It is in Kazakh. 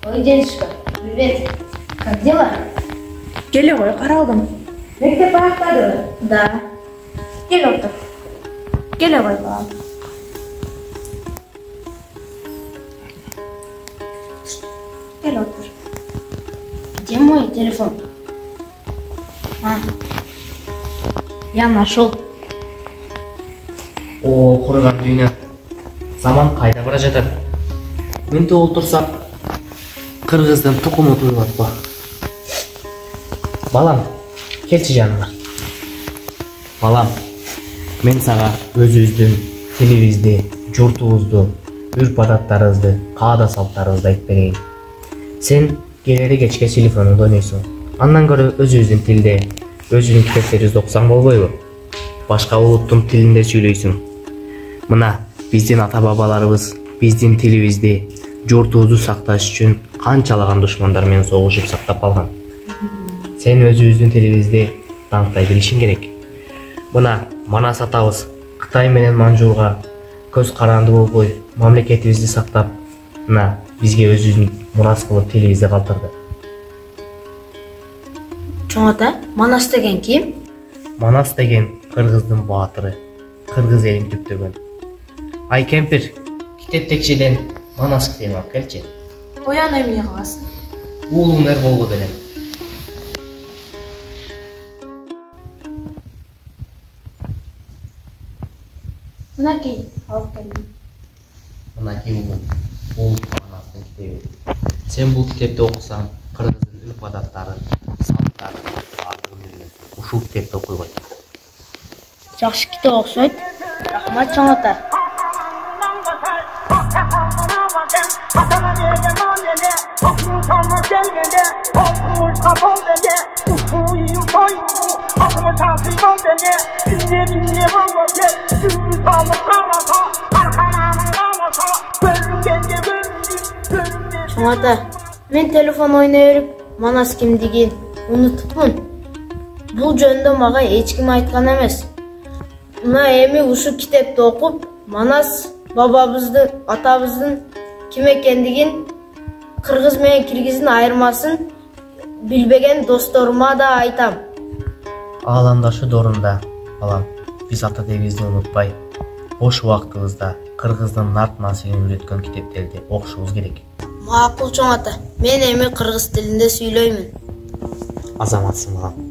Ой, дедушка, привет. Как дела? Келе ғой, қаралдым. Мектеп аяқтады? Да. Кел отыр. Келе ғой, балам. Кел отыр. Где мой телефон? Я нашел. О, құрыған дүйне. Заман қайда бара жатыр. Мынты олтырсақ, қырғыздың тұқымы туылады ба. Балам, келші жаныма. Балам, мен саға өзіміздің телевизді, жұртуызды, үрп-адаттарызды, қаада салттарызды айтып берейін. Сен келері кечке телефоныңды ойнайсың. Андан көрі өзіміздің тілде, өзіңнің кітептеріңізді оқысаң болбойбу? Башка улуттун тилинде сүйлөйсүң. Мына биздин ата-бабаларыбыз биздин тилибизди, журтубузду сакташ үчүн канчалаган душмандар менен согушуп сактап калган. Сен өзүбүздүн тилибизди таңтай билишиң керек. Мына Манас атабыз Кытай менен Манжурга көз каранды болбой, мамлекетибизди сактап, мына бизге өзүнүн мурас кылып тилибизди калтырды. Чоң ата, Манас деген ким? Манас деген кыргыздын баатыры, кыргыз элин түптөгөн. Ай кемпир, китеп текшеден Манас китебин алып келчи. Оян эмне кыласың? Уулуң Эрболго белем. Мынакей, алып келдим. Мынакей бул Манастын китеби. Сен бул китепти окусаң, кыргыздын үрп-адаттары, салттары баардыгын билесиң. Ушул китепти окуй кой. Жакшы китеп окшойт. Рахмат, чоң ата. Чоң ата, мен телефон ойнай берип, Манас кимдигин унутупмун. Бул жөнүндө мага эч ким айткан эмес. Мына эми ушу китепти окуп, Манас бабабыздын, атабыздын ким экендигин, кыргыз менен киргиздин айырмасын билбеген досторума да айтам. Ааландашы дорунда, балам, биз ата дебизди унутпай, бош убактыбызда кыргыздын нарт насыгын үйрөткөн китептерди окушубуз керек. Макул, чоң ата. Мен эми кыргыз тилинде сүйлөймүн. Азаматсың балам.